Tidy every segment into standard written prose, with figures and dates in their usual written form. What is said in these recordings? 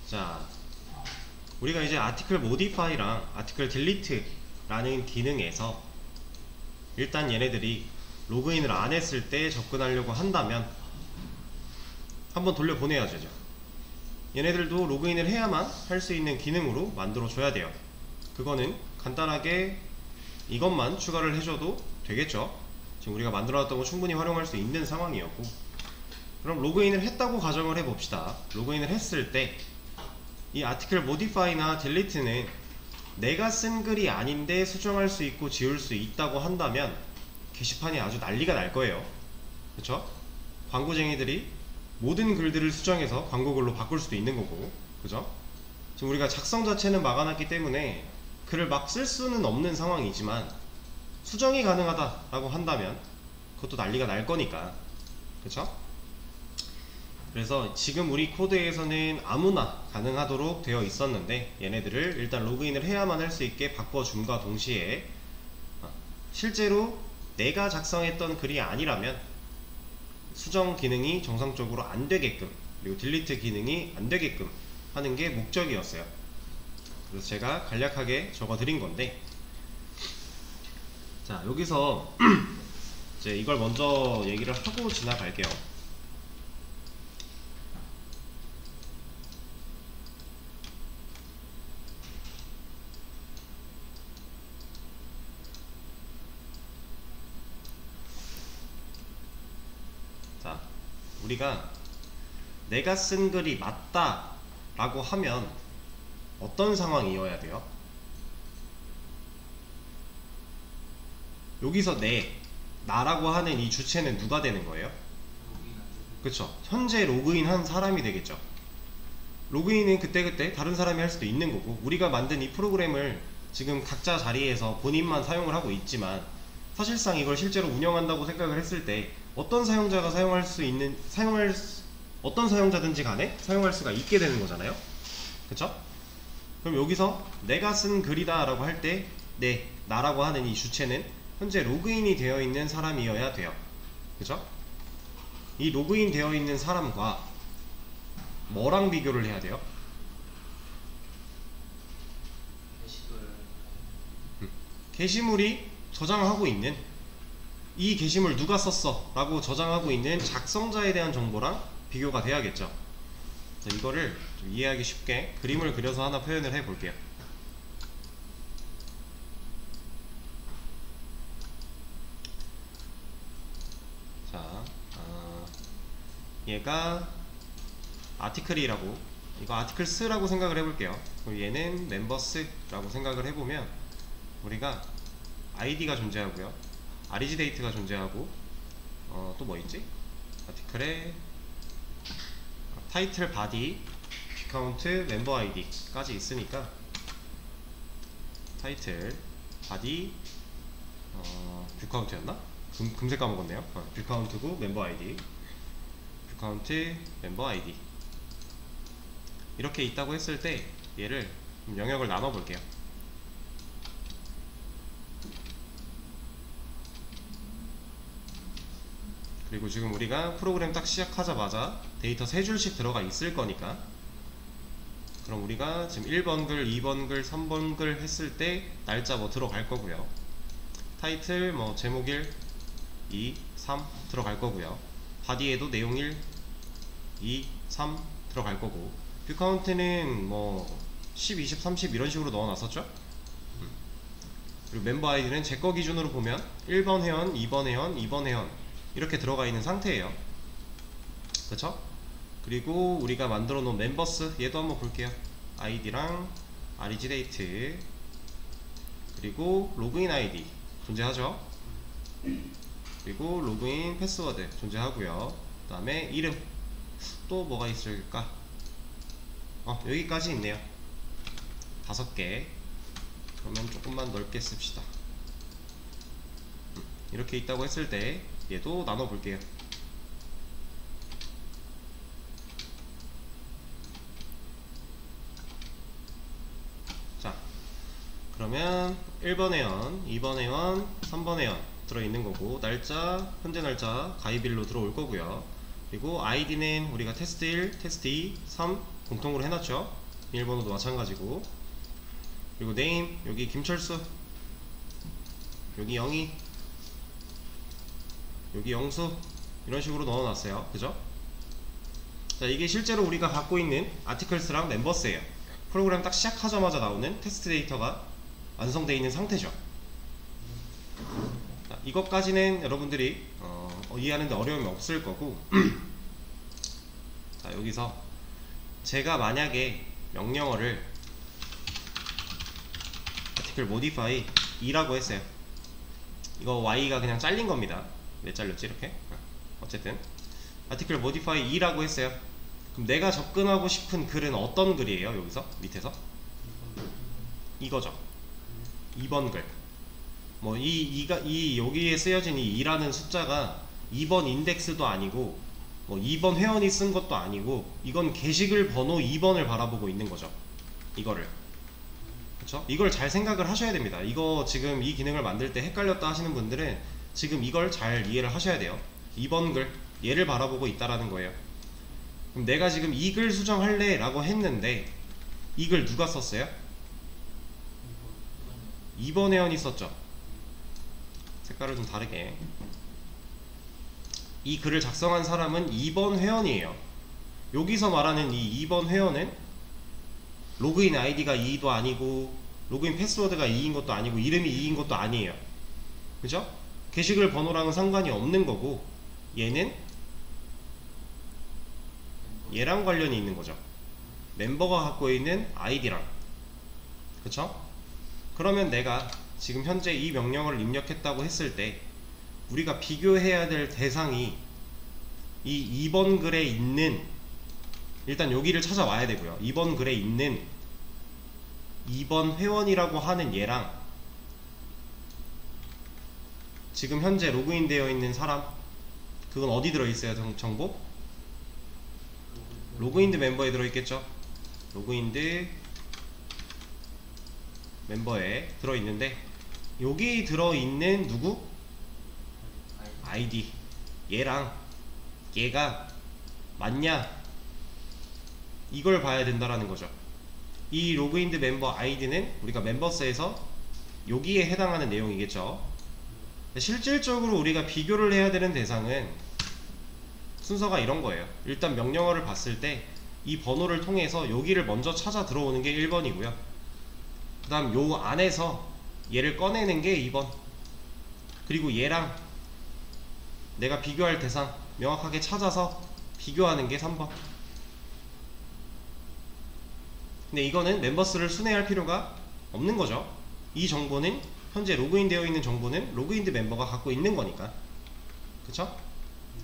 자, 우리가 이제 아티클 모디파이랑 아티클 딜리트라는 기능에서 일단 얘네들이 로그인을 안 했을 때 접근하려고 한다면 한번 돌려보내야죠. 얘네들도 로그인을 해야만 할 수 있는 기능으로 만들어 줘야 돼요. 그거는 간단하게 이것만 추가를 해줘도 되겠죠. 지금 우리가 만들어놨던 거 충분히 활용할 수 있는 상황이었고, 그럼 로그인을 했다고 가정을 해봅시다. 로그인을 했을 때 이 아티클 모디파이나 딜리트는 내가 쓴 글이 아닌데 수정할 수 있고 지울 수 있다고 한다면 게시판이 아주 난리가 날 거예요. 그쵸? 광고쟁이들이 모든 글들을 수정해서 광고글로 바꿀 수도 있는 거고, 그죠? 지금 우리가 작성 자체는 막아놨기 때문에 글을 막 쓸 수는 없는 상황이지만 수정이 가능하다라고 한다면 그것도 난리가 날 거니까, 그쵸? 그래서 지금 우리 코드에서는 아무나 가능하도록 되어 있었는데 얘네들을 일단 로그인을 해야만 할 수 있게 바꿔줌과 동시에 실제로 내가 작성했던 글이 아니라면 수정 기능이 정상적으로 안 되게끔, 그리고 딜리트 기능이 안 되게끔 하는 게 목적이었어요. 그래서 제가 간략하게 적어 드린 건데, 자, 여기서 이제 이걸 먼저 얘기를 하고 지나갈게요. 자, 우리가 내가 쓴 글이 맞다 라고 하면 어떤 상황이어야 돼요? 여기서 나라고 하는 이 주체는 누가 되는 거예요? 그쵸? 현재 로그인 한 사람이 되겠죠. 로그인은 그때그때 다른 사람이 할 수도 있는 거고, 우리가 만든 이 프로그램을 지금 각자 자리에서 본인만 사용을 하고 있지만 사실상 이걸 실제로 운영한다고 생각을 했을 때 어떤 사용자가 어떤 사용자든지 간에 사용할 수가 있게 되는 거잖아요. 그쵸? 그럼 여기서 내가 쓴 글이다 라고 할 때 나라고 하는 이 주체는 현재 로그인이 되어 있는 사람이어야 돼요. 그죠? 이 로그인 되어 있는 사람과 뭐랑 비교를 해야 돼요? 게시물이 저장하고 있는, 이 게시물 누가 썼어 라고 저장하고 있는 작성자에 대한 정보랑 비교가 돼야겠죠. 자, 이거를 좀 이해하기 쉽게 그림을 그려서 하나 표현을 해 볼게요. 자, 얘가 아티클이라고, 이거 아티클스라고 생각을 해볼게요. 그럼 얘는 멤버스라고 생각을 해보면 우리가 아이디가 존재하고요, 아리지 데이트가 존재하고, 또 뭐 있지? 아티클에 타이틀, 바디, 뷰카운트, 멤버 아이디까지 있으니까 타이틀, 바디, 뷰카운트였나? 금세 까먹었네요. 뷰카운트고 멤버 아이디, 뷰카운트, 멤버 아이디 이렇게 있다고 했을 때 얘를 영역을 나눠 볼게요. 그리고 지금 우리가 프로그램 딱 시작하자마자 데이터 3줄씩 들어가 있을 거니까, 그럼 우리가 지금 1번 글, 2번 글, 3번 글 했을 때 날짜 뭐 들어갈 거고요, 타이틀 뭐 제목 1, 2, 3 들어갈 거고요, 바디에도 내용 1, 2, 3 들어갈 거고, 뷰카운트는 뭐 10, 20, 30 이런 식으로 넣어놨었죠. 그리고 멤버 아이디는 제 거 기준으로 보면 1번 회원, 2번 회원, 2번 회원 이렇게 들어가 있는 상태예요. 그쵸? 그리고 우리가 만들어 놓은 멤버스, 얘도 한번 볼게요. 아이디랑 아리지 데이트, 그리고 로그인 아이디 존재하죠. 그리고 로그인 패스워드 존재하고요. 그 다음에 이름, 또 뭐가 있을까? 여기까지 있네요. 5개. 그러면 조금만 넓게 씁시다. 이렇게 있다고 했을 때 얘도 나눠 볼게요. 자, 그러면 1번 회원, 2번 회원, 3번 회원 들어있는 거고, 날짜, 현재 날짜 가입일로 들어올 거고요. 그리고 아이디는 우리가 테스트 1, 테스트 2, 3 공통으로 해놨죠. 비밀번호도 마찬가지고. 그리고 네임 여기 김철수, 여기 영희, 여기 영수, 이런 식으로 넣어놨어요. 그죠? 자, 이게 실제로 우리가 갖고 있는 아티클스랑 멤버스예요. 프로그램 딱 시작하자마자 나오는 테스트 데이터가 완성되어 있는 상태죠. 자, 이것까지는 여러분들이 이해하는데 어려움이 없을 거고 자, 여기서 제가 만약에 명령어를 article modify 2라고 했어요. 이거 y가 그냥 잘린 겁니다. 왜 잘렸지 이렇게? 어쨌든 article modify 2라고 했어요. 그럼 내가 접근하고 싶은 글은 어떤 글이에요? 여기서 밑에서 이거죠. 2번 글. 뭐 이 여기에 쓰여진 이 2라는 숫자가 2번 인덱스도 아니고 뭐 2번 회원이 쓴 것도 아니고 이건 게시글 번호 2번을 바라보고 있는 거죠. 이거를. 그쵸? 이걸 잘 생각을 하셔야 됩니다. 이거 지금 이 기능을 만들 때 헷갈렸다 하시는 분들은 지금 이걸 잘 이해를 하셔야 돼요. 2번 글 얘를 바라보고 있다라는 거예요. 그럼 내가 지금 이 글 수정할래 라고 했는데 이 글 누가 썼어요? 2번 회원이 썼죠. 색깔을 좀 다르게. 이 글을 작성한 사람은 2번 회원이에요. 여기서 말하는 이 2번 회원은 로그인 아이디가 2도 아니고 로그인 패스워드가 2인 것도 아니고 이름이 2인 것도 아니에요. 그죠? 게시글 번호랑은 상관이 없는 거고 얘는 얘랑 관련이 있는 거죠. 멤버가 갖고 있는 아이디랑. 그쵸? 그러면 내가 지금 현재 이 명령어를 입력했다고 했을 때 우리가 비교해야 될 대상이 이 2번 글에 있는, 일단 여기를 찾아와야 되고요. 2번 글에 있는 2번 회원이라고 하는 얘랑 지금 현재 로그인 되어 있는 사람, 그건 어디 들어있어요? 정보? 로그인드 멤버에 들어있겠죠? 로그인드 멤버에 들어있는데 여기 들어있는 누구? 아이디. 얘랑 얘가 맞냐? 이걸 봐야 된다라는 거죠. 이 로그인드 멤버 아이디는 우리가 멤버스에서 여기에 해당하는 내용이겠죠. 실질적으로 우리가 비교를 해야 되는 대상은 순서가 이런 거예요. 일단 명령어를 봤을 때 이 번호를 통해서 여기를 먼저 찾아 들어오는 게 1번이고요. 그 다음 요 안에서 얘를 꺼내는 게 2번. 그리고 얘랑 내가 비교할 대상 명확하게 찾아서 비교하는 게 3번. 근데 이거는 멤버스를 순회할 필요가 없는 거죠. 이 정보는 현재 로그인 되어 있는 정보는 로그인드 멤버가 갖고 있는 거니까. 그쵸?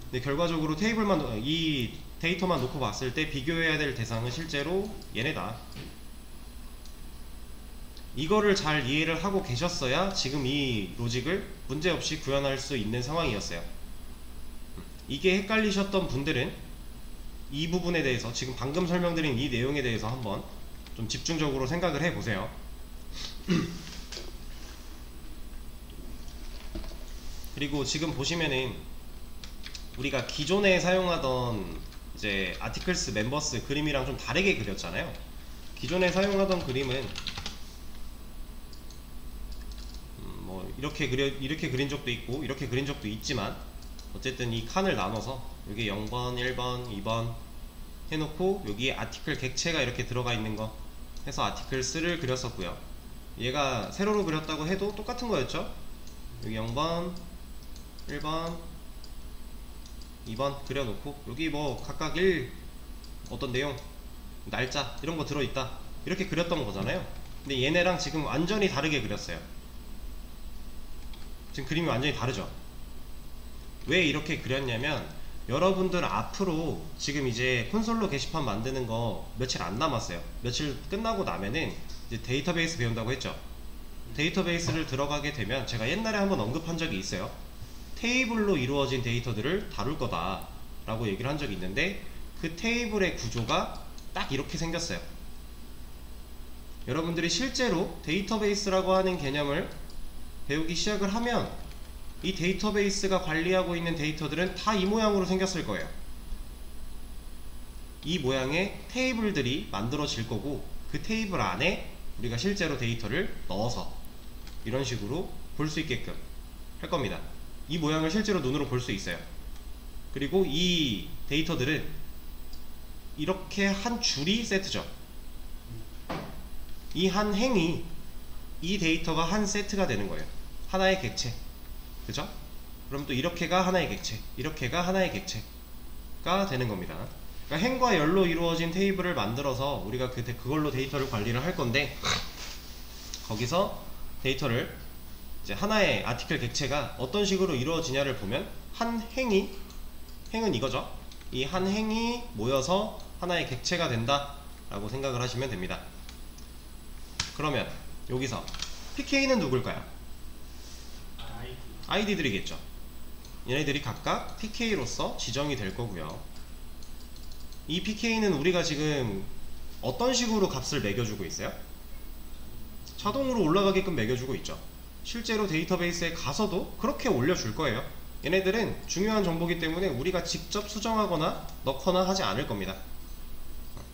근데 결과적으로 테이블만, 이 데이터만 놓고 봤을 때 비교해야 될 대상은 실제로 얘네다. 이거를 잘 이해를 하고 계셨어야 지금 이 로직을 문제없이 구현할 수 있는 상황이었어요. 이게 헷갈리셨던 분들은 이 부분에 대해서, 지금 방금 설명드린 이 내용에 대해서 한번 좀 집중적으로 생각을 해보세요. 그리고 지금 보시면은 우리가 기존에 사용하던 이제 아티클스 멤버스 그림이랑 좀 다르게 그렸잖아요. 기존에 사용하던 그림은 뭐 이렇게 그린 적도 있고 이렇게 그린 적도 있지만 어쨌든 이 칸을 나눠서 여기 0번, 1번, 2번 해놓고 여기에 아티클 객체가 이렇게 들어가 있는 거 해서 아티클스를 그렸었고요. 얘가 세로로 그렸다고 해도 똑같은 거였죠. 여기 0번, 1번, 2번 그려놓고 여기 뭐 각각 어떤 내용, 날짜 이런 거 들어있다 이렇게 그렸던 거잖아요. 근데 얘네랑 지금 완전히 다르게 그렸어요. 지금 그림이 완전히 다르죠. 왜 이렇게 그렸냐면 여러분들 앞으로 지금 이제 콘솔로 게시판 만드는 거 며칠 안 남았어요. 며칠 끝나고 나면은 이제 데이터베이스 배운다고 했죠. 데이터베이스를 들어가게 되면 제가 옛날에 한번 언급한 적이 있어요. 테이블로 이루어진 데이터들을 다룰 거다 라고 얘기를 한 적이 있는데 그 테이블의 구조가 딱 이렇게 생겼어요. 여러분들이 실제로 데이터베이스라고 하는 개념을 배우기 시작을 하면 이 데이터베이스가 관리하고 있는 데이터들은 다 이 모양으로 생겼을 거예요. 이 모양의 테이블들이 만들어질 거고, 그 테이블 안에 우리가 실제로 데이터를 넣어서 이런 식으로 볼 수 있게끔 할 겁니다. 이 모양을 실제로 눈으로 볼 수 있어요. 그리고 이 데이터들은 이렇게 한 줄이 세트죠. 이 한 행이 이 데이터가 한 세트가 되는 거예요. 하나의 객체. 그죠? 그럼 또 이렇게가 하나의 객체, 이렇게가 하나의 객체가 되는 겁니다. 그러니까 행과 열로 이루어진 테이블을 만들어서 우리가 그걸로 데이터를 관리를 할 건데, 거기서 데이터를 이제 하나의 아티클 객체가 어떤 식으로 이루어지냐를 보면, 한 행은 이거죠. 이 한 행이 모여서 하나의 객체가 된다 라고 생각을 하시면 됩니다. 그러면 여기서 PK는 누굴까요? 아이디들이겠죠. 얘네들이 각각 PK로서 지정이 될 거고요. 이 PK는 우리가 지금 어떤 식으로 값을 매겨주고 있어요? 자동으로 올라가게끔 매겨주고 있죠. 실제로 데이터베이스에 가서도 그렇게 올려줄 거예요. 얘네들은 중요한 정보이기 때문에 우리가 직접 수정하거나 넣거나 하지 않을 겁니다.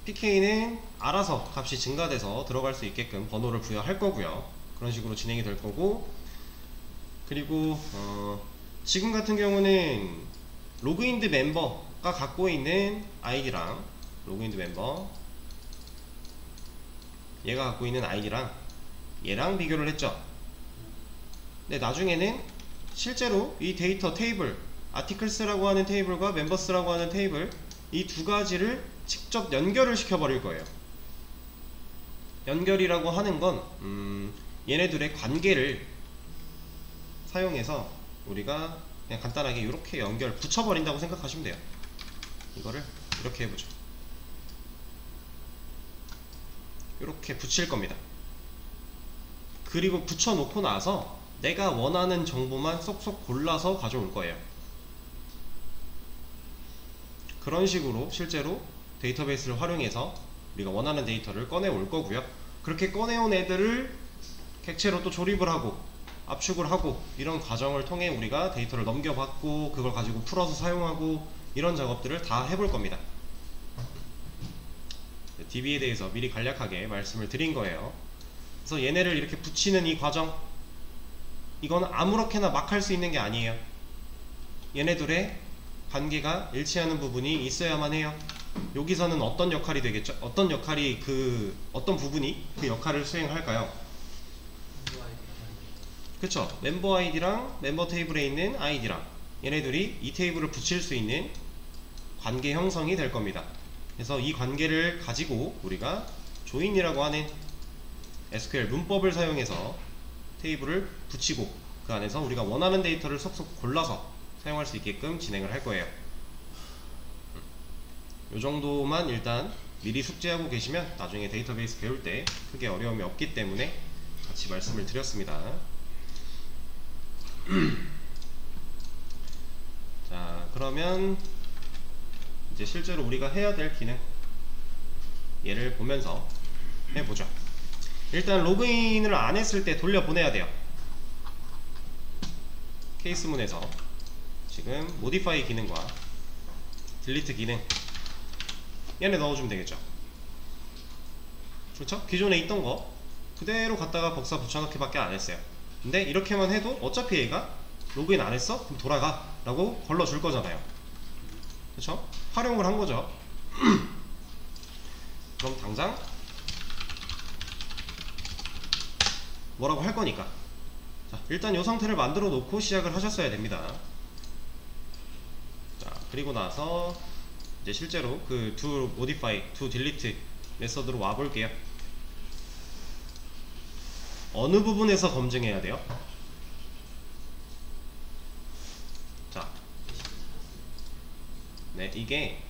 PK는 알아서 값이 증가돼서 들어갈 수 있게끔 번호를 부여할 거고요. 그런 식으로 진행이 될 거고, 그리고 지금 같은 경우는 로그인드 멤버가 갖고 있는 아이디랑, 로그인드 멤버 얘가 갖고 있는 아이디랑 얘랑 비교를 했죠. 근데 나중에는 실제로 이 데이터 테이블, 아티클스라고 하는 테이블과 멤버스라고 하는 테이블, 이 두 가지를 직접 연결을 시켜버릴 거예요. 연결이라고 하는 건 얘네들의 관계를 사용해서 우리가 그냥 간단하게 이렇게 연결 붙여버린다고 생각하시면 돼요. 이거를 이렇게 해보죠. 이렇게 붙일 겁니다. 그리고 붙여놓고 나서 내가 원하는 정보만 쏙쏙 골라서 가져올 거예요. 그런 식으로 실제로 데이터베이스를 활용해서 우리가 원하는 데이터를 꺼내올 거고요. 그렇게 꺼내온 애들을 객체로 또 조립을 하고 압축을 하고, 이런 과정을 통해 우리가 데이터를 넘겨받고 그걸 가지고 풀어서 사용하고, 이런 작업들을 다 해볼 겁니다. DB에 대해서 미리 간략하게 말씀을 드린 거예요. 그래서 얘네를 이렇게 붙이는 이 과정, 이건 아무렇게나 막 할 수 있는 게 아니에요. 얘네들의 관계가 일치하는 부분이 있어야만 해요. 여기서는 어떤 역할이 되겠죠? 어떤 역할이 어떤 부분이 그 역할을 수행할까요? 그쵸? 멤버 아이디랑 멤버 테이블에 있는 아이디랑 얘네들이 이 테이블을 붙일 수 있는 관계 형성이 될 겁니다. 그래서 이 관계를 가지고 우리가 조인이라고 하는 SQL 문법을 사용해서 테이블을 붙이고, 그 안에서 우리가 원하는 데이터를 쏙쏙 골라서 사용할 수 있게끔 진행을 할 거예요. 이 정도만 일단 미리 숙지하고 계시면 나중에 데이터베이스 배울 때 크게 어려움이 없기 때문에 같이 말씀을 드렸습니다. 자, 그러면 이제 실제로 우리가 해야 될 기능 얘를 보면서 해보죠. 일단 로그인을 안 했을 때 돌려보내야 돼요. 케이스문에서 지금 모디파이 기능과 딜리트 기능 얘네 넣어주면 되겠죠. 그렇죠? 기존에 있던 거 그대로 갖다가 복사 붙여넣기 밖에 안 했어요. 근데 이렇게만 해도 어차피 얘가 로그인 안 했어? 그럼 돌아가 라고 걸러줄 거잖아요. 그렇죠? 활용을 한 거죠. 그럼 당장 뭐라고 할 거니까, 자, 일단 이 상태를 만들어 놓고 시작을 하셨어야 됩니다. 자, 그리고 나서 이제 실제로 그 to modify, to delete 메서드로 와 볼게요. 어느 부분에서 검증해야 돼요? 자, 네, 이게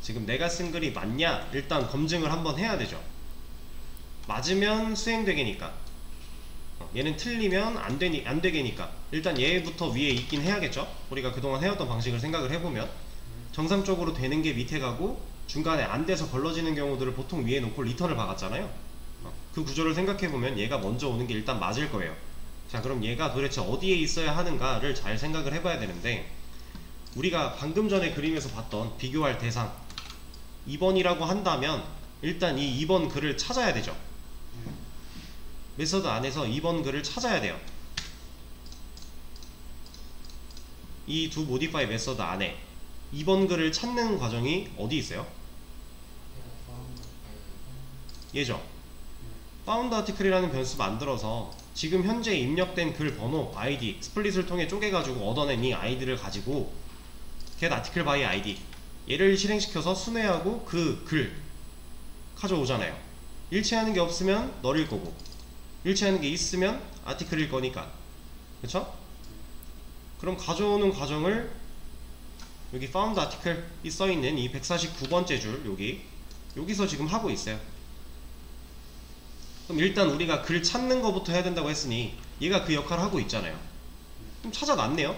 지금 내가 쓴 글이 맞냐 일단 검증을 한번 해야 되죠. 맞으면 수행되게니까, 얘는 틀리면 안 되게니까 일단 얘부터 위에 있긴 해야겠죠. 우리가 그동안 해왔던 방식을 생각을 해보면 정상적으로 되는 게 밑에 가고 중간에 안 돼서 걸러지는 경우들을 보통 위에 놓고 리턴을 박았잖아요. 그 구조를 생각해보면 얘가 먼저 오는 게 일단 맞을 거예요. 자, 그럼 얘가 도대체 어디에 있어야 하는가를 잘 생각을 해봐야 되는데, 우리가 방금 전에 그림에서 봤던 비교할 대상은 2번이라고 한다면 일단 이 2번 글을 찾아야 되죠. 메서드 안에서 2번 글을 찾아야 돼요. 이 두 모디파이 메서드 안에 2번 글을 찾는 과정이 어디 있어요? 얘죠. found article이라는 변수 만들어서 지금 현재 입력된 글 번호 id 스플릿을 통해 쪼개가지고 얻어낸 이 id를 가지고 get article by id 얘를 실행시켜서 순회하고 그 글 가져오잖아요. 일치하는 게 없으면 널일 거고 일치하는 게 있으면 article일 거니까, 그쵸? 그럼 가져오는 과정을 여기 found article이 써있는 이 149번째 줄 여기서 지금 하고 있어요. 그럼 일단 우리가 글 찾는 거부터 해야 된다고 했으니 얘가 그 역할을 하고 있잖아요. 그럼 찾아놨네요.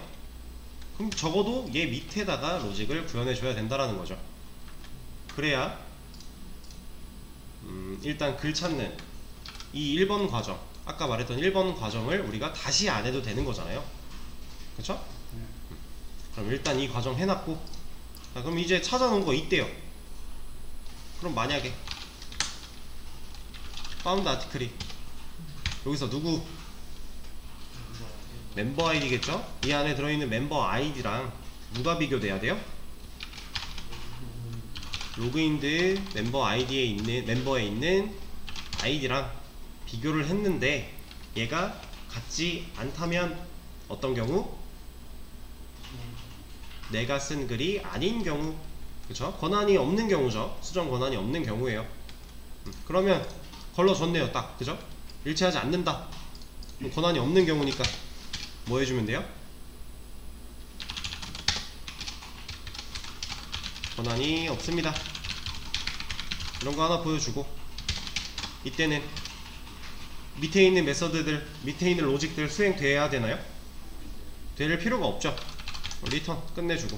그럼 적어도 얘 밑에다가 로직을 구현해 줘야 된다라는 거죠. 그래야 일단 글 찾는 이 1번 과정, 아까 말했던 1번 과정을 우리가 다시 안 해도 되는 거잖아요. 그쵸? 그럼 일단 이 과정 해놨고, 자, 그럼 이제 찾아놓은 거 있대요. 그럼 만약에 found article이 여기서 누구? 멤버 아이디겠죠? 이 안에 들어있는 멤버 아이디랑 누가 비교돼야 돼요? 로그인드 멤버 아이디에 있는 멤버에 있는 아이디랑 비교를 했는데 얘가 같지 않다면 어떤 경우? 내가 쓴 글이 아닌 경우, 그쵸? 권한이 없는 경우죠. 수정 권한이 없는 경우에요. 그러면 걸러줬네요, 딱, 그죠? 일치하지 않는다. 권한이 없는 경우니까 뭐 해주면 돼요? 권한이 없습니다. 이런 거 하나 보여주고, 이때는 밑에 있는 메서드들, 밑에 있는 로직들 수행돼야 되나요? 될 필요가 없죠. 리턴 끝내주고.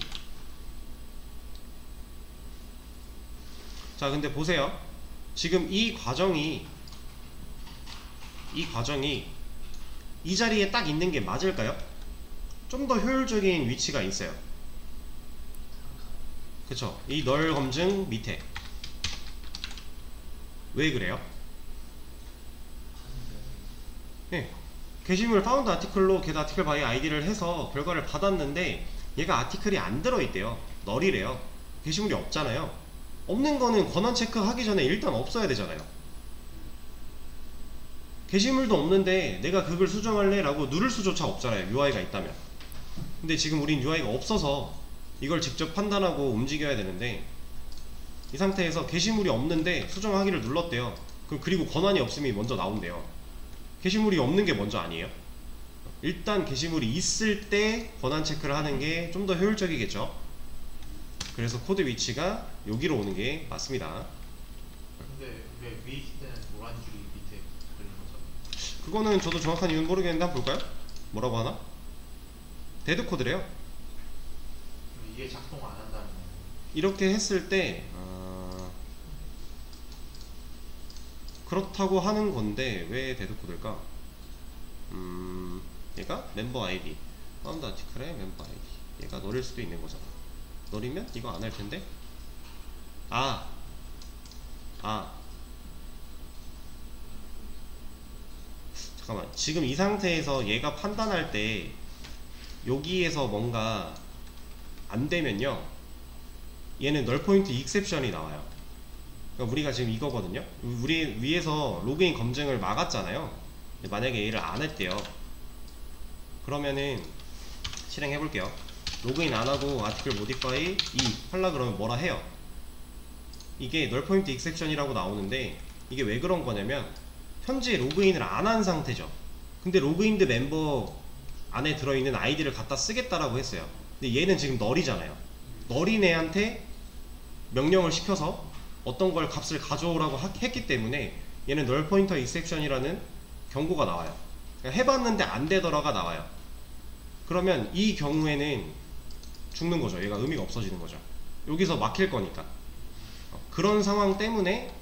자, 근데 보세요. 지금 이 과정이 이 자리에 딱 있는 게 맞을까요? 좀 더 효율적인 위치가 있어요. 그쵸? 이 널 검증 밑에. 왜 그래요? 네. 게시물 found article로 get article by id를 해서 결과를 받았는데 얘가 아티클이 안 들어있대요. 널이래요. 게시물이 없잖아요. 없는 거는 권한 체크하기 전에 일단 없어야 되잖아요. 게시물도 없는데 내가 그걸 수정할래? 라고 누를 수조차 없잖아요. UI가 있다면. 근데 지금 우린 UI가 없어서 이걸 직접 판단하고 움직여야 되는데 이 상태에서 게시물이 없는데 수정하기를 눌렀대요. 그리고 권한이 없음이 먼저 나온대요. 게시물이 없는 게 먼저 아니에요? 일단 게시물이 있을 때 권한 체크를 하는 게 좀 더 효율적이겠죠. 그래서 코드 위치가 여기로 오는 게 맞습니다. 근데 왜 위에 있을 때는 노란 줄이 밑에 걸린 거죠? 그거는 저도 정확한 이유는 모르겠는데 한번 볼까요? 뭐라고 하나? 데드 코드래요. 이게 작동 안 한다는 거. 이렇게 했을 때 그렇다고 하는 건데 왜 데드 코드일까? 얘가 멤버 아이디 파운드 아티클의 멤버 아이디 얘가 널일 수도 있는 거잖아. 널이면 이거 안 할 텐데. 잠깐만, 지금 이 상태에서 얘가 판단할 때 여기에서 뭔가 안 되면요 얘는 널 포인트 익셉션이 나와요. 그러니까 우리가 지금 이거거든요. 우리 위에서 로그인 검증을 막았잖아요. 근데 만약에 얘를 안 했대요. 그러면은 실행해 볼게요. 로그인 안 하고 article modify 2 하려 그러면 뭐라 해요? 이게 null point exception이라고 나오는데 이게 왜 그런 거냐면 현재 로그인을 안 한 상태죠. 근데 로그인드 멤버 안에 들어있는 아이디를 갖다 쓰겠다라고 했어요. 근데 얘는 지금 널이잖아요. 널인 애한테 명령을 시켜서 어떤 걸 값을 가져오라고 했기 때문에 얘는 null pointer exception이라는 경고가 나와요. 그러니까 해봤는데 안 되더라가 나와요. 그러면 이 경우에는 죽는 거죠. 얘가 의미가 없어지는 거죠. 여기서 막힐 거니까. 그런 상황 때문에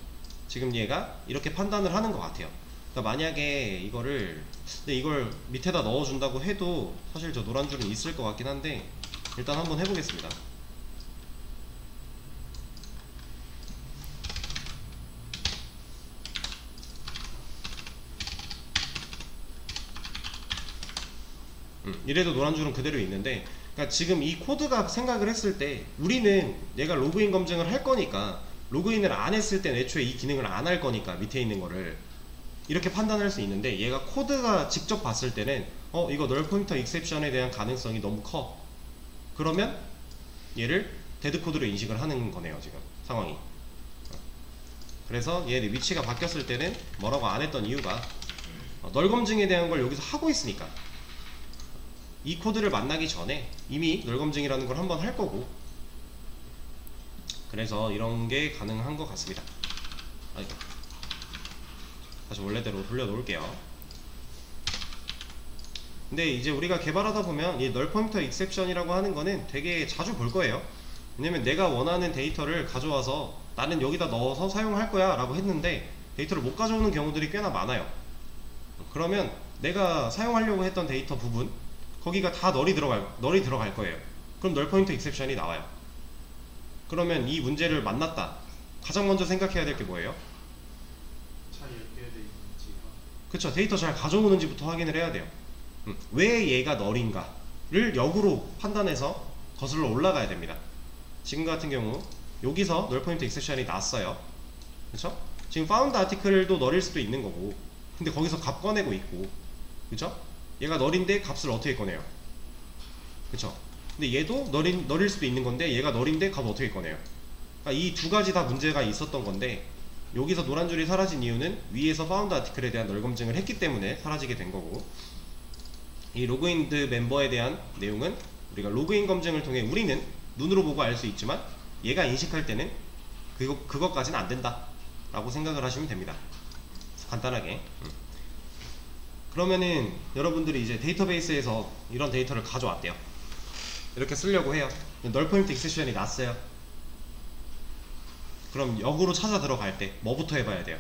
지금 얘가 이렇게 판단을 하는 것 같아요. 그러니까 만약에 이거를 근데 이걸 밑에다 넣어준다고 해도 사실 저 노란 줄은 있을 것 같긴 한데 일단 한번 해보겠습니다. 이래도 노란 줄은 그대로 있는데, 그러니까 지금 이 코드가 생각을 했을 때 우리는 얘가 로그인 검증을 할 거니까, 로그인을 안 했을 땐 애초에 이 기능을 안 할 거니까 밑에 있는 거를 이렇게 판단할 수 있는데, 얘가 코드가 직접 봤을 때는 이거 널 포인터 익셉션에 대한 가능성이 너무 커. 그러면 얘를 데드 코드로 인식을 하는 거네요, 지금 상황이. 그래서 얘 위치가 바뀌었을 때는 뭐라고 안 했던 이유가 널 검증에 대한 걸 여기서 하고 있으니까. 이 코드를 만나기 전에 이미 널 검증이라는 걸 한번 할 거고, 그래서 이런 게 가능한 것 같습니다. 아이고. 다시 원래대로 돌려놓을게요. 근데 이제 우리가 개발하다 보면 이 널 포인터 익셉션이라고 하는 거는 되게 자주 볼 거예요. 왜냐면 내가 원하는 데이터를 가져와서 나는 여기다 넣어서 사용할 거야 라고 했는데 데이터를 못 가져오는 경우들이 꽤나 많아요. 그러면 내가 사용하려고 했던 데이터 부분, 거기가 다 널이 들어갈 거예요. 그럼 널 포인터 익셉션이 나와요. 그러면 이 문제를 만났다. 가장 먼저 생각해야 될 게 뭐예요? 잘 연결되어 있는지가. 그쵸, 데이터 잘 가져오는지부터 확인을 해야 돼요. 왜 얘가 널인가를 역으로 판단해서 거슬러 올라가야 됩니다. 지금 같은 경우 여기서 널 포인터 익셉션이 났어요. 그쵸? 지금 파운드 아티클도 널일 수도 있는 거고, 근데 거기서 값 꺼내고 있고, 그쵸? 얘가 널인데 값을 어떻게 꺼내요? 그쵸? 근데 얘도 널일 수도 있는 건데 얘가 널인데 값을 어떻게 꺼내요? 그러니까 이 두 가지 다 문제가 있었던 건데, 여기서 노란 줄이 사라진 이유는 위에서 파운드 아티클에 대한 널 검증을 했기 때문에 사라지게 된 거고, 이 로그인드 멤버에 대한 내용은 우리가 로그인 검증을 통해 우리는 눈으로 보고 알 수 있지만 얘가 인식할 때는 그것까지는 안 된다 라고 생각을 하시면 됩니다. 간단하게. 그러면은 여러분들이 이제 데이터베이스에서 이런 데이터를 가져왔대요. 이렇게 쓰려고 해요. 널 포인트 익셉션이 났어요. 그럼 역으로 찾아 들어갈 때 뭐부터 해봐야 돼요?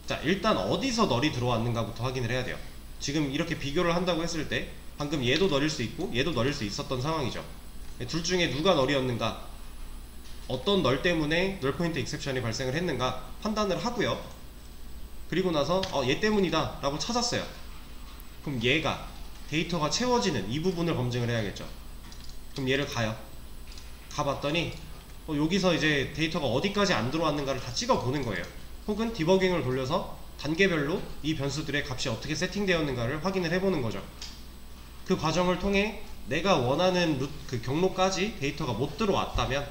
자, 일단 어디서 널이 들어왔는가부터 확인을 해야 돼요. 지금 이렇게 비교를 한다고 했을 때 방금 얘도 널일 수 있고 얘도 널일 수 있었던 상황이죠. 둘 중에 누가 널이었는가, 어떤 널 때문에 널 포인트 익셉션이 발생을 했는가 판단을 하고요. 그리고 나서 얘 때문이다 라고 찾았어요. 그럼 얘가 데이터가 채워지는 이 부분을 검증을 해야겠죠. 그럼 얘를 가봤더니 여기서 이제 데이터가 어디까지 안 들어왔는가를 다 찍어 보는 거예요. 혹은 디버깅을 돌려서 단계별로 이 변수들의 값이 어떻게 세팅되었는가를 확인을 해보는 거죠. 그 과정을 통해 내가 원하는 그 경로까지 데이터가 못 들어왔다면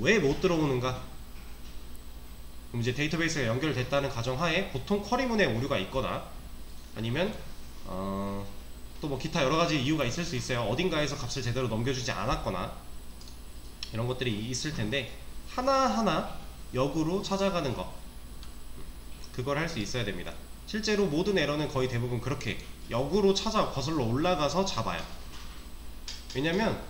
왜 못 들어오는가? 그럼 이제 데이터베이스가 연결됐다는 가정하에 보통 쿼리문에 오류가 있거나 아니면 또 뭐 기타 여러가지 이유가 있을 수 있어요. 어딘가에서 값을 제대로 넘겨주지 않았거나 이런 것들이 있을 텐데, 하나하나 역으로 찾아가는 거, 그걸 할 수 있어야 됩니다. 실제로 모든 에러는 거의 대부분 그렇게 역으로 찾아 거슬러 올라가서 잡아요. 왜냐면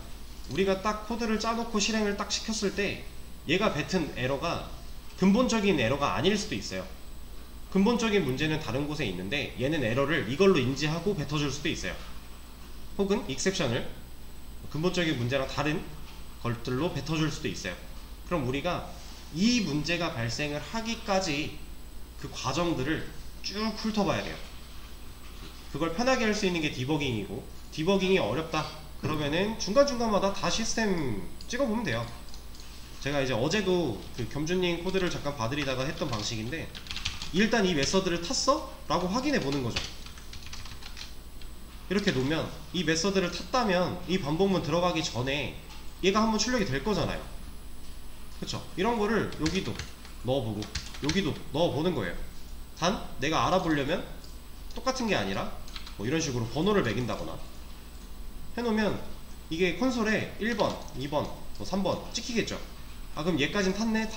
우리가 딱 코드를 짜놓고 실행을 딱 시켰을 때 얘가 뱉은 에러가 근본적인 에러가 아닐 수도 있어요. 근본적인 문제는 다른 곳에 있는데 얘는 에러를 이걸로 인지하고 뱉어줄 수도 있어요. 혹은 익셉션을 근본적인 문제랑 다른 것들로 뱉어줄 수도 있어요. 그럼 우리가 이 문제가 발생을 하기까지 그 과정들을 쭉 훑어봐야 돼요. 그걸 편하게 할 수 있는 게 디버깅이고, 디버깅이 어렵다 그러면은 중간중간마다 다 시스템 찍어보면 돼요. 제가 이제 어제도 그 겸준님 코드를 잠깐 봐드리다가 했던 방식인데, 일단 이 메서드를 탔어? 라고 확인해 보는 거죠. 이렇게 놓으면 이 메서드를 탔다면 이 반복문 들어가기 전에 얘가 한번 출력이 될 거잖아요. 그쵸? 이런 거를 여기도 넣어보고 여기도 넣어보는 거예요. 단 내가 알아보려면 똑같은 게 아니라 뭐 이런 식으로 번호를 매긴다거나 해놓으면 이게 콘솔에 1번, 2번, 뭐 3번 찍히겠죠. 그럼 얘까진 탔네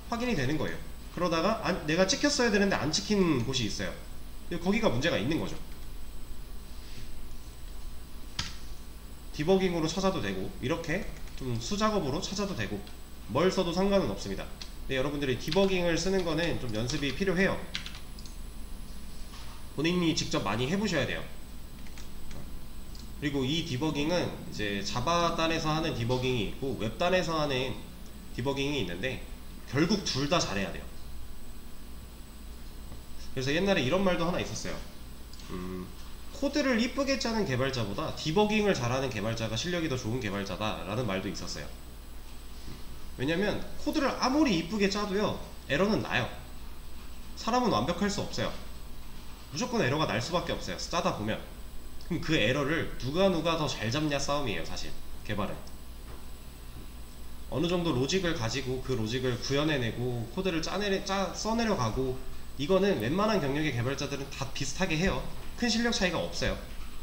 확인이 되는 거예요. 그러다가 내가 찍혔어야 되는데 안 찍힌 곳이 있어요. 거기가 문제가 있는 거죠. 디버깅으로 찾아도 되고 이렇게 좀 수작업으로 찾아도 되고 뭘 써도 상관은 없습니다. 근데 여러분들이 디버깅을 쓰는 거는 좀 연습이 필요해요. 본인이 직접 많이 해보셔야 돼요. 그리고 이 디버깅은 이제 자바 단에서 하는 디버깅이 있고 웹 단에서 하는 디버깅이 있는데 결국 둘 다 잘해야 돼요. 그래서 옛날에 이런 말도 하나 있었어요. 코드를 이쁘게 짜는 개발자보다 디버깅을 잘하는 개발자가 실력이 더 좋은 개발자다 라는 말도 있었어요. 왜냐면 코드를 아무리 이쁘게 짜도요 에러는 나요. 사람은 완벽할 수 없어요. 무조건 에러가 날 수밖에 없어요, 짜다 보면. 그럼 그 에러를 누가 더 잘 잡냐 싸움이에요. 사실 개발은 어느 정도 로직을 가지고 그 로직을 구현해내고 코드를 써내려가고, 이거는 웬만한 경력의 개발자들은 다 비슷하게 해요. 큰 실력 차이가 없어요.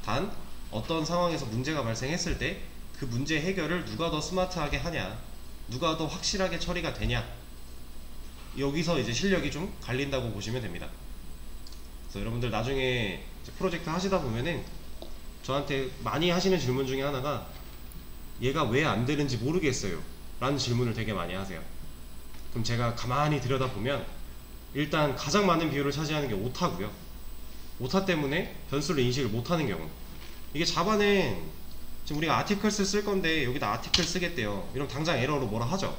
단 어떤 상황에서 문제가 발생했을 때 그 문제 해결을 누가 더 스마트하게 하냐, 누가 더 확실하게 처리가 되냐, 여기서 이제 실력이 좀 갈린다고 보시면 됩니다. 그래서 여러분들 나중에 프로젝트 하시다 보면은 저한테 많이 하시는 질문 중에 하나가 얘가 왜 안 되는지 모르겠어요 라는 질문을 되게 많이 하세요. 그럼 제가 가만히 들여다보면 일단 가장 많은 비율을 차지하는 게 오타고요. 오타 때문에 변수를 인식을 못하는 경우, 이게 자바는 지금 우리가 아티클스 쓸 건데 여기다 아티클 쓰겠대요. 이러면 당장 에러로 뭐라 하죠.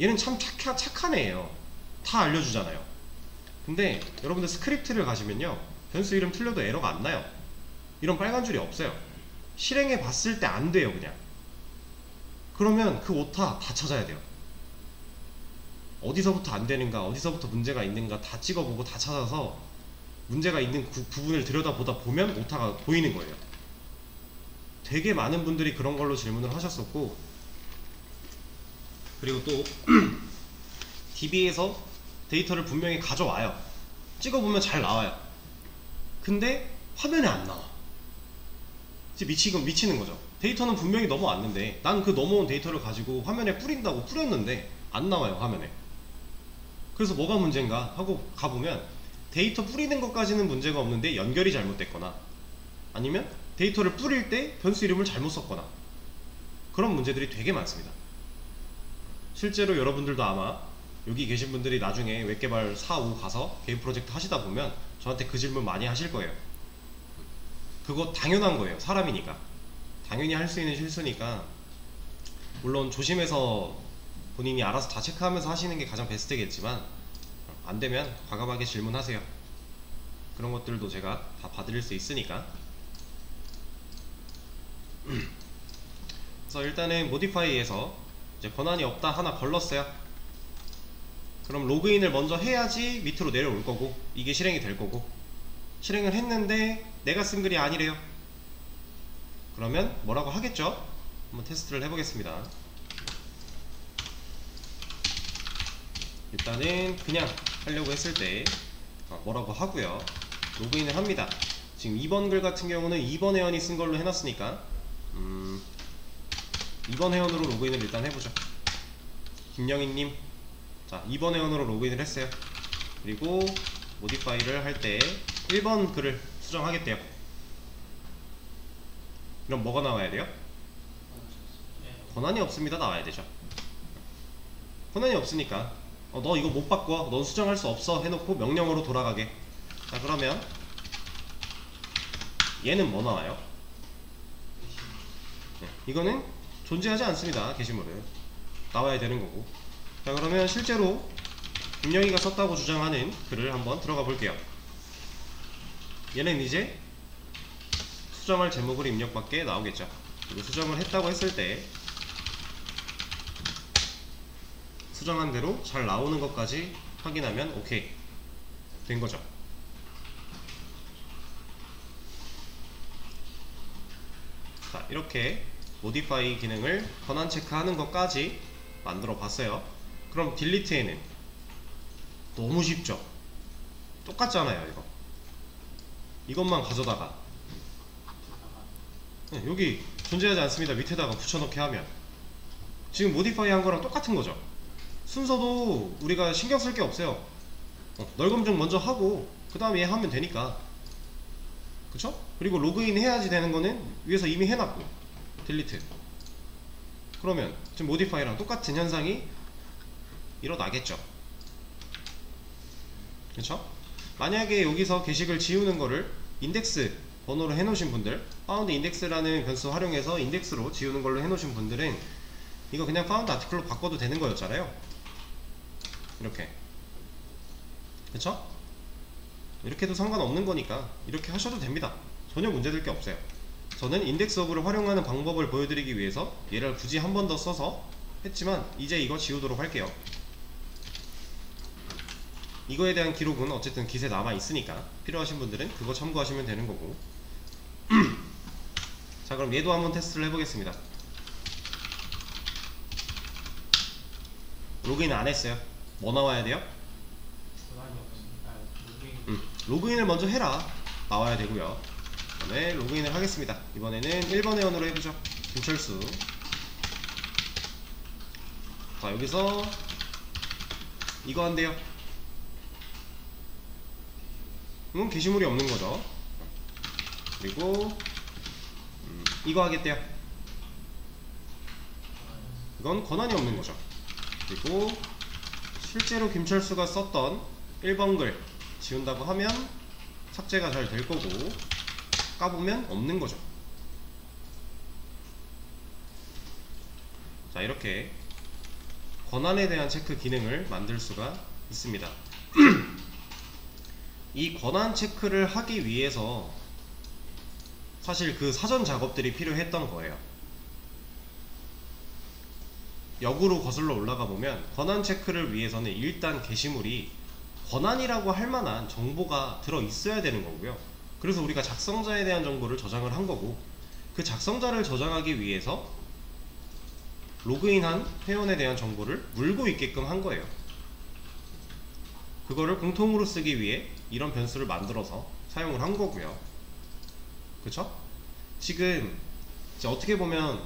얘는 참 착한 애예요. 다 알려주잖아요. 근데 여러분들 스크립트를 가시면요 변수 이름 틀려도 에러가 안 나요. 이런 빨간 줄이 없어요. 실행해 봤을 때 안 돼요. 그냥 그러면 그 오타 다 찾아야 돼요. 어디서부터 안 되는가, 어디서부터 문제가 있는가 다 찍어보고 다 찾아서 문제가 있는 부분을 들여다보다 보면 오타가 보이는 거예요. 되게 많은 분들이 그런 걸로 질문을 하셨었고, 그리고 또 DB에서 데이터를 분명히 가져와요. 찍어보면 잘 나와요. 근데 화면에 안 나와. 이제 미치는 거죠. 데이터는 분명히 넘어왔는데 난 그 넘어온 데이터를 가지고 화면에 뿌린다고 뿌렸는데 안 나와요, 화면에. 그래서 뭐가 문제인가 하고 가보면 데이터 뿌리는 것까지는 문제가 없는데 연결이 잘못됐거나, 아니면 데이터를 뿌릴 때 변수 이름을 잘못 썼거나, 그런 문제들이 되게 많습니다. 실제로 여러분들도 아마 여기 계신 분들이 나중에 웹개발 4, 5 가서 개인 프로젝트 하시다 보면 저한테 그 질문 많이 하실 거예요. 그거 당연한 거예요. 사람이니까 당연히 할 수 있는 실수니까, 물론 조심해서 본인이 알아서 다 체크하면서 하시는 게 가장 베스트겠지만, 안 되면 과감하게 질문하세요. 그런 것들도 제가 다 봐드릴 수 있으니까. 그래서 일단은 모디파이에서 이제 권한이 없다 하나 걸렀어요. 그럼 로그인을 먼저 해야지 밑으로 내려올 거고, 이게 실행이 될 거고, 실행을 했는데 내가 쓴 글이 아니래요. 그러면 뭐라고 하겠죠? 한번 테스트를 해보겠습니다. 일단은 그냥 하려고 했을 때 뭐라고 하고요. 로그인을 합니다. 지금 2번 글 같은 경우는 2번 회원이 쓴 걸로 해놨으니까 2번 회원으로 로그인을 일단 해보죠. 김영희님, 자 2번 회원으로 로그인을 했어요. 그리고 모디파이를 할 때 1번 글을 수정하겠대요. 그럼 뭐가 나와야 돼요? 권한이 없습니다 나와야 되죠. 권한이 없으니까 너 이거 못 바꿔, 넌 수정할 수 없어 해놓고 명령어로 돌아가게. 자 그러면 얘는 뭐 나와요? 네, 이거는 존재하지 않습니다. 게시물은 나와야 되는 거고. 자 그러면 실제로 김영희가 썼다고 주장하는 글을 한번 들어가 볼게요. 얘는 이제 수정할 제목을 입력밖에 나오겠죠. 그리고 수정을 했다고 했을 때 수정한 대로 잘 나오는 것까지 확인하면 오케이 된 거죠. 자 이렇게 모디파이 기능을 권한 체크하는 것까지 만들어 봤어요. 그럼 딜리트에는 너무 쉽죠. 똑같잖아요. 이것만 가져다가 여기 존재하지 않습니다 밑에다가 붙여넣기 하면 지금 모디파이 한 거랑 똑같은 거죠. 순서도 우리가 신경 쓸 게 없어요. 널 검증 먼저 하고 그 다음에 얘 하면 되니까, 그쵸? 그리고 로그인 해야지 되는 거는 위에서 이미 해놨고 딜리트. 그러면 지금 모디파이랑 똑같은 현상이 일어나겠죠. 그쵸? 만약에 여기서 게시글 지우는 거를 인덱스 번호로 해놓으신 분들, 파운드 인덱스라는 변수 활용해서 인덱스로 지우는 걸로 해놓으신 분들은 이거 그냥 파운드 아티클로 바꿔도 되는 거였잖아요. 이렇게. 그쵸? 이렇게 해도 상관없는 거니까 이렇게 하셔도 됩니다. 전혀 문제될 게 없어요. 저는 인덱스 허브를 활용하는 방법을 보여드리기 위해서 얘를 굳이 한 번 더 써서 했지만 이제 이거 지우도록 할게요. 이거에 대한 기록은 어쨌든 깃에 남아 있으니까 필요하신 분들은 그거 참고하시면 되는 거고. 자, 그럼 얘도 한번 테스트를 해보겠습니다. 로그인 안 했어요. 뭐 나와야 돼요? 권한이 없으니까 로그인을 먼저 해라. 나와야 되고요. 그 다음에 로그인을 하겠습니다. 이번에는 1번 회원으로 해보죠. 김철수. 자, 여기서 이거 한대요. 이건 게시물이 없는 거죠. 그리고 이거 하겠대요. 이건 권한이 없는 거죠. 그리고 실제로 김철수가 썼던 1번 글 지운다고 하면 삭제가 잘 될 거고, 까보면 없는 거죠. 자, 이렇게 권한에 대한 체크 기능을 만들 수가 있습니다. 이 권한 체크를 하기 위해서 사실 그 사전 작업들이 필요했던 거예요. 역으로 거슬러 올라가 보면 권한 체크를 위해서는 일단 게시물이 권한이라고 할 만한 정보가 들어 있어야 되는 거고요. 그래서 우리가 작성자에 대한 정보를 저장을 한 거고, 그 작성자를 저장하기 위해서 로그인한 회원에 대한 정보를 물고 있게끔 한 거예요. 그거를 공통으로 쓰기 위해 이런 변수를 만들어서 사용을 한 거고요. 그쵸? 지금 이제 어떻게 보면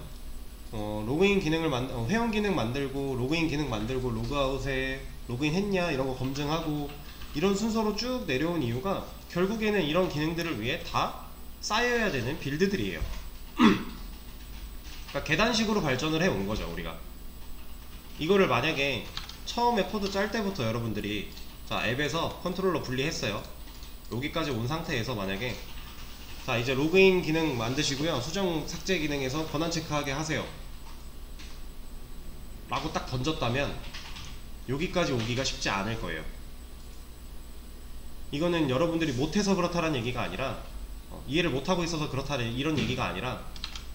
로그인 기능을 회원 기능 만들고 로그인 기능 만들고 로그아웃에 로그인 했냐 이런 거 검증하고 이런 순서로 쭉 내려온 이유가 결국에는 이런 기능들을 위해 다 쌓여야 되는 빌드들이에요. 그러니까 계단식으로 발전을 해 온 거죠. 우리가 이거를 만약에 처음에 코드 짤 때부터 여러분들이 자, 앱에서 컨트롤러 분리했어요. 여기까지 온 상태에서 만약에 자, 이제 로그인 기능 만드시고요, 수정 삭제 기능에서 권한 체크하게 하세요 라고 딱 던졌다면 여기까지 오기가 쉽지 않을 거예요. 이거는 여러분들이 못해서 그렇다라는 얘기가 아니라 이해를 못하고 있어서 그렇다 이런 얘기가 아니라,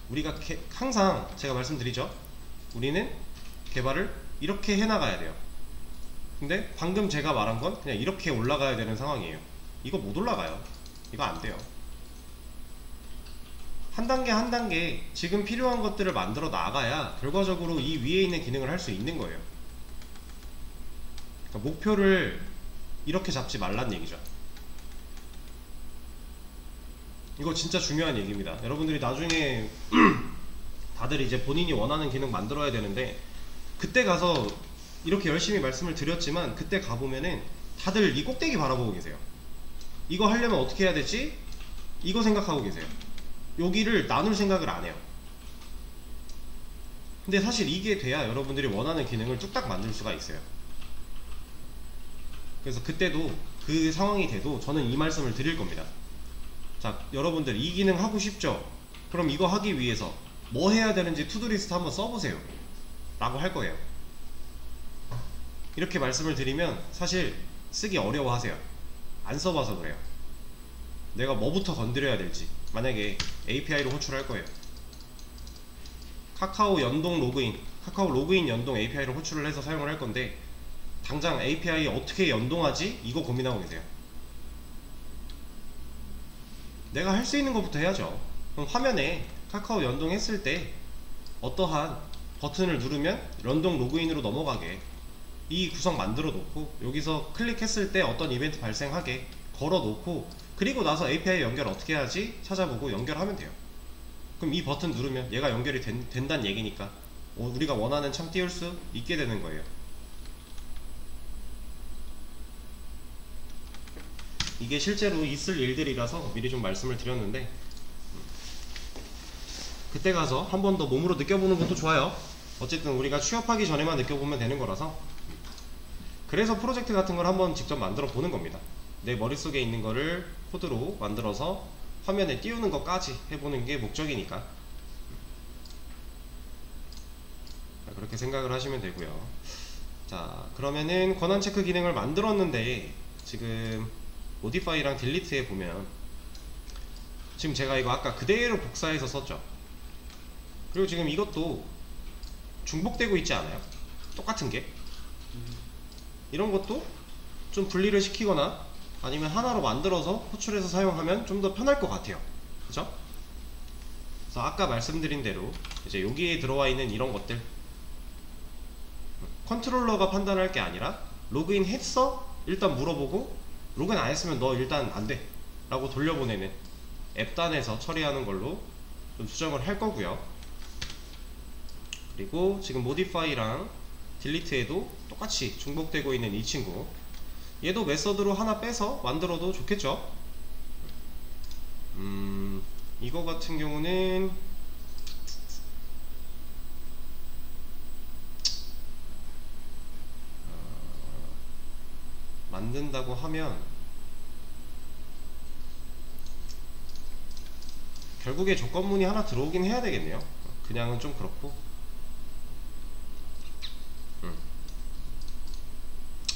우리가 항상 제가 말씀드리죠, 우리는 개발을 이렇게 해나가야 돼요. 근데 방금 제가 말한 건 그냥 이렇게 올라가야 되는 상황이에요. 이거 못 올라가요. 이거 안 돼요. 한 단계 한 단계 지금 필요한 것들을 만들어 나가야 결과적으로 이 위에 있는 기능을 할 수 있는 거예요. 그러니까 목표를 이렇게 잡지 말란 얘기죠. 이거 진짜 중요한 얘기입니다. 여러분들이 나중에 다들 이제 본인이 원하는 기능 만들어야 되는데, 그때 가서 이렇게 열심히 말씀을 드렸지만 그때 가보면은 다들 이 꼭대기 바라보고 계세요. 이거 하려면 어떻게 해야 되지? 이거 생각하고 계세요. 여기를 나눌 생각을 안 해요. 근데 사실 이게 돼야 여러분들이 원하는 기능을 뚝딱 만들 수가 있어요. 그래서 그때도 그 상황이 돼도 저는 이 말씀을 드릴 겁니다. 자, 여러분들 이 기능 하고 싶죠? 그럼 이거 하기 위해서 뭐 해야 되는지 투두리스트 한번 써보세요 라고 할 거예요. 이렇게 말씀을 드리면 사실 쓰기 어려워하세요. 안 써봐서 그래요. 내가 뭐부터 건드려야 될지. 만약에 API로 호출할 거예요. 카카오 연동 로그인, 카카오 로그인 연동 API를 호출을 해서 사용을 할 건데, 당장 API 어떻게 연동하지? 이거 고민하고 계세요. 내가 할 수 있는 것부터 해야죠. 그럼 화면에 카카오 연동했을 때 어떠한 버튼을 누르면 연동 로그인으로 넘어가게 이 구성 만들어 놓고, 여기서 클릭했을 때 어떤 이벤트 발생하게 걸어 놓고, 그리고 나서 API 연결 어떻게 해야지 찾아보고 연결하면 돼요. 그럼 이 버튼 누르면 얘가 연결이 된다는 얘기니까 우리가 원하는 창 띄울 수 있게 되는 거예요. 이게 실제로 있을 일들이라서 미리 좀 말씀을 드렸는데, 그때 가서 한 번 더 몸으로 느껴보는 것도 좋아요. 어쨌든 우리가 취업하기 전에만 느껴보면 되는 거라서. 그래서 프로젝트 같은 걸 한번 직접 만들어 보는 겁니다. 내 머릿속에 있는 거를 코드로 만들어서 화면에 띄우는 것까지 해보는 게 목적이니까 그렇게 생각을 하시면 되고요. 자, 그러면은 권한 체크 기능을 만들었는데 지금 모디파이랑 딜리트에 보면 지금 제가 이거 아까 그대로 복사해서 썼죠. 그리고 지금 이것도 중복되고 있지 않아요? 똑같은 게. 이런 것도 좀 분리를 시키거나 아니면 하나로 만들어서 호출해서 사용하면 좀 더 편할 것 같아요. 그죠? 그래서 아까 말씀드린 대로 이제 여기에 들어와 있는 이런 것들 컨트롤러가 판단할 게 아니라 로그인 했어? 일단 물어보고 로그인 안 했으면 너 일단 안 돼 라고 돌려보내는 앱단에서 처리하는 걸로 좀 수정을 할 거고요. 그리고 지금 모디파이랑 딜리트에도 똑같이 중복되고 있는 이 친구, 얘도 메서드로 하나 빼서 만들어도 좋겠죠. 이거 같은 경우는 만든다고 하면 결국에 조건문이 하나 들어오긴 해야 되겠네요. 그냥은 좀 그렇고,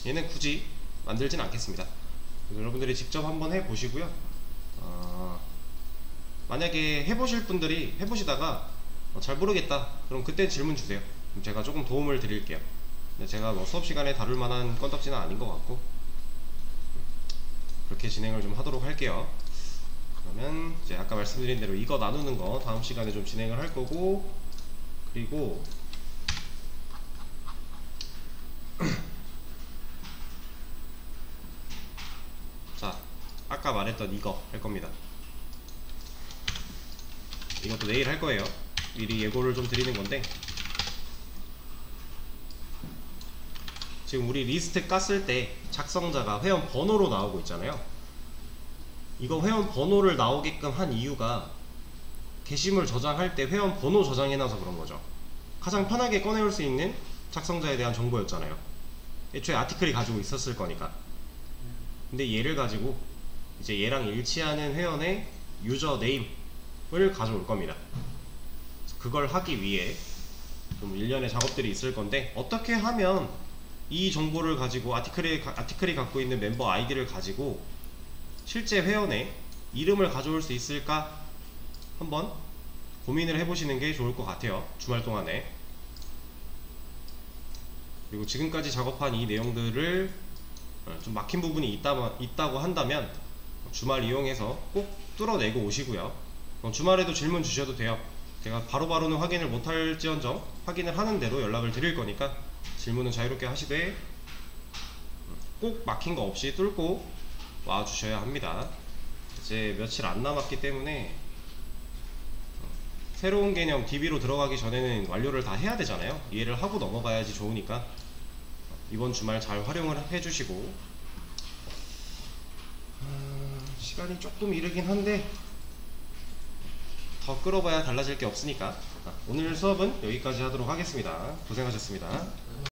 얘는 굳이 만들진 않겠습니다. 여러분들이 직접 한번 해보시고요. 만약에 해보실 분들이 해보시다가 잘 모르겠다 그럼 그때 질문 주세요. 그럼 제가 조금 도움을 드릴게요. 근데 제가 뭐 수업 시간에 다룰 만한 건덕지는 아닌 것 같고, 그렇게 진행을 좀 하도록 할게요. 그러면 이제 아까 말씀드린 대로 이거 나누는 거 다음 시간에 좀 진행을 할 거고, 그리고 자, 아까 말했던 이거 할 겁니다. 이것도 내일 할 거예요. 미리 예고를 좀 드리는 건데, 지금 우리 리스트 깠을 때 작성자가 회원 번호로 나오고 있잖아요. 이거 회원 번호를 나오게끔 한 이유가 게시물 저장할 때 회원 번호 저장해놔서 그런 거죠. 가장 편하게 꺼내올 수 있는 작성자에 대한 정보였잖아요. 애초에 아티클이 가지고 있었을 거니까. 근데 얘를 가지고 이제 얘랑 일치하는 회원의 유저 네임을 가져올 겁니다. 그걸 하기 위해 좀 일련의 작업들이 있을 건데, 어떻게 하면 이 정보를 가지고 아티클이 갖고 있는 멤버 아이디를 가지고 실제 회원의 이름을 가져올 수 있을까 한번 고민을 해보시는 게 좋을 것 같아요, 주말 동안에. 그리고 지금까지 작업한 이 내용들을 좀 막힌 부분이 있다고 한다면 주말 이용해서 꼭 뚫어내고 오시고요. 주말에도 질문 주셔도 돼요. 제가 바로바로는 확인을 못할지언정 확인을 하는 대로 연락을 드릴 거니까 질문은 자유롭게 하시되 꼭 막힌 거 없이 뚫고 와 주셔야 합니다. 이제 며칠 안 남았기 때문에 새로운 개념 DB로 들어가기 전에는 완료를 다 해야 되잖아요. 이해를 하고 넘어가야지 좋으니까 이번 주말 잘 활용을 해주시고, 시간이 조금 이르긴 한데 더 끌어봐야 달라질 게 없으니까 오늘 수업은 여기까지 하도록 하겠습니다. 고생하셨습니다.